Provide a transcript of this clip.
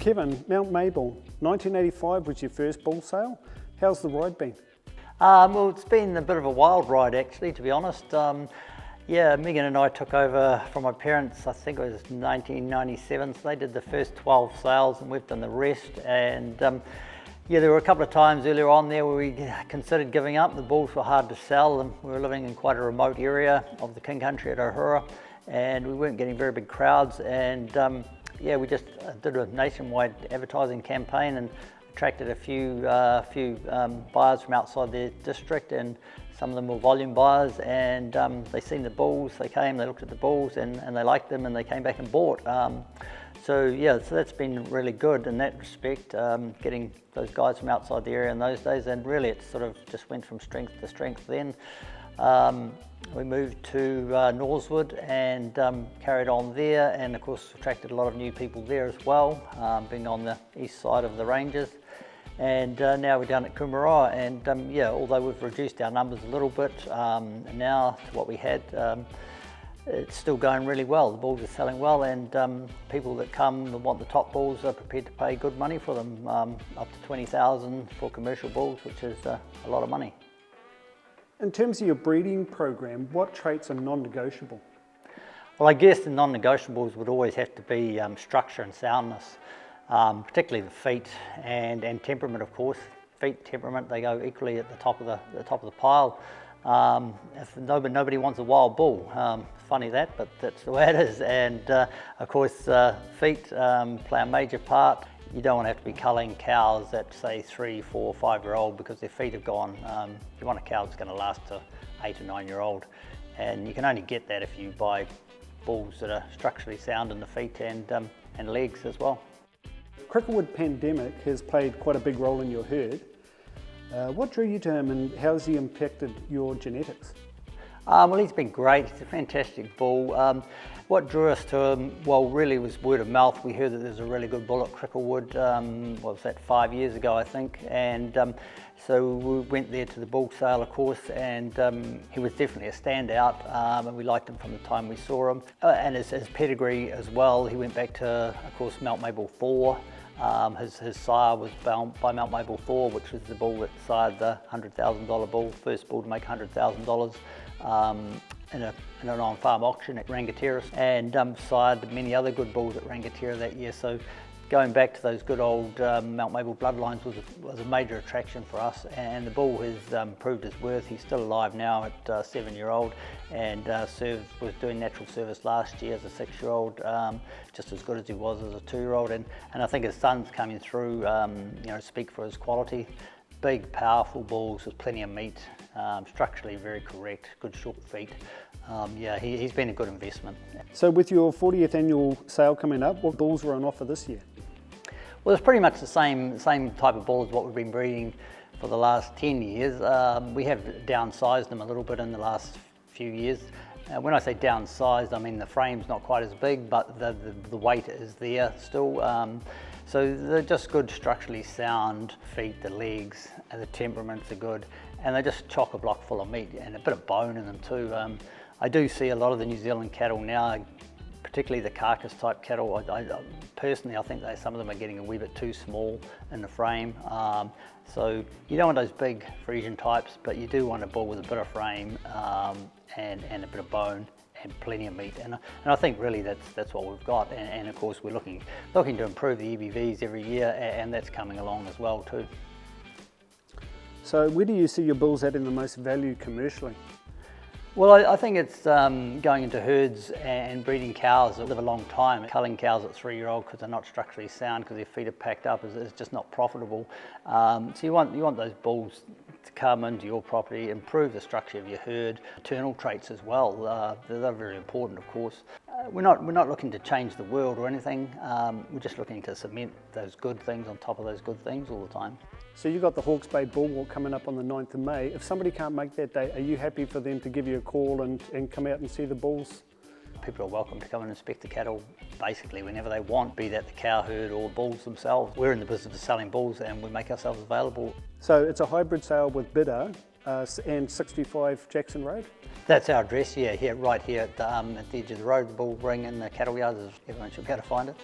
Kevin, Mt Mable, 1985 was your first bull sale. How's the ride been? Well, it's been a bit of a wild ride actually, to be honest. Yeah, Megan and I took over from my parents, I think it was 1997, so they did the first 12 sales and we've done the rest. And yeah, there were a couple of times earlier on there where we considered giving up. The bulls were hard to sell and we were living in quite a remote area of the King Country at Ohura and we weren't getting very big crowds. And yeah, we just did a nationwide advertising campaign and attracted a few buyers from outside their district, and some of them were volume buyers, and they seen the bulls, they came, they looked at the bulls and they liked them and they came back and bought. So yeah, so that's been really good in that respect, getting those guys from outside the area in those days, and really it sort of just went from strength to strength then. We moved to Norsewood and carried on there, and of course attracted a lot of new people there as well, being on the east side of the ranges. And now we're down at Kumara, and yeah, although we've reduced our numbers a little bit now to what we had, it's still going really well. The bulls are selling well, and people that come and want the top bulls are prepared to pay good money for them, up to 20,000 for commercial bulls, which is a lot of money. In terms of your breeding program, what traits are non-negotiable? Well, I guess the non-negotiables would always have to be structure and soundness. Particularly the feet and temperament, of course. Feet, temperament, they go equally at the top of the pile. If nobody wants a wild bull. Funny that, but that's the way it is. And of course, feet play a major part. You don't want to have to be culling cows at say 3, 4, 5-year-old because their feet have gone. You want a cow that's going to last to 8 or 9-year-old, and you can only get that if you buy bulls that are structurally sound in the feet and legs as well. Cricklewood pandemic has played quite a big role in your herd. What drew you to him and how has he impacted your genetics? Well, he's been great. He's a fantastic bull. What drew us to him, well, really was word of mouth. We heard that there's a really good bull at Cricklewood, what was that, 5 years ago, I think. And so we went there to the bull sale, of course, and he was definitely a standout, and we liked him from the time we saw him. And his pedigree as well, he went back to, of course, Mt Mable 4. His sire was bound by Mt Mable 4, which was the bull that sired the $100,000 bull, first bull to make $100,000 in an on-farm auction at Rangatira, and sired many other good bulls at Rangatira that year. So going back to those good old Mt Mable bloodlines was a major attraction for us, and the bull has proved his worth. He's still alive now at 7-year-old, and was doing natural service last year as a 6-year-old, just as good as he was as a 2-year-old, and I think his son's coming through, you know, speak for his quality. Big, powerful bulls with plenty of meat, structurally very correct, good short feet. Yeah, he's been a good investment. So with your 40th annual sale coming up, what bulls were on offer this year? Well, it's pretty much the same type of bull as what we've been breeding for the last 10 years. We have downsized them a little bit in the last few years. When I say downsized, I mean the frame's not quite as big, but the weight is there still. So they're just good, structurally sound feet, the legs, and the temperaments are good, and they're just chock-a-block full of meat and a bit of bone in them too. I do see a lot of the New Zealand cattle now, particularly the carcass type cattle. Personally, I think some of them are getting a wee bit too small in the frame. So you don't want those big Frisian types, but you do want a bull with a bit of frame and a bit of bone and plenty of meat. And I think really that's what we've got. And of course we're looking to improve the EBVs every year, and that's coming along as well too. So where do you see your bulls adding the most value commercially? Well, I think it's going into herds and breeding cows that live a long time. Culling cows at 3-year-old because they're not structurally sound, because their feet are packed up, is just not profitable. So you want those bulls to come into your property, improve the structure of your herd, maternal traits as well. They're very important, of course. We're not looking to change the world or anything. We're just looking to cement those good things on top of those good things all the time. So you've got the Hawke's Bay Bull Walk coming up on the 9th of May. If somebody can't make that day, are you happy for them to give you a call and come out and see the bulls? People are welcome to come and inspect the cattle basically whenever they want, be that the cow herd or bulls themselves. We're in the business of selling bulls and we make ourselves available. So it's a hybrid sale with bidder and 65 Jackson Road? That's our address, yeah, right here at the edge of the road, the bull ring and the cattle yards. Everyone should be able to find it.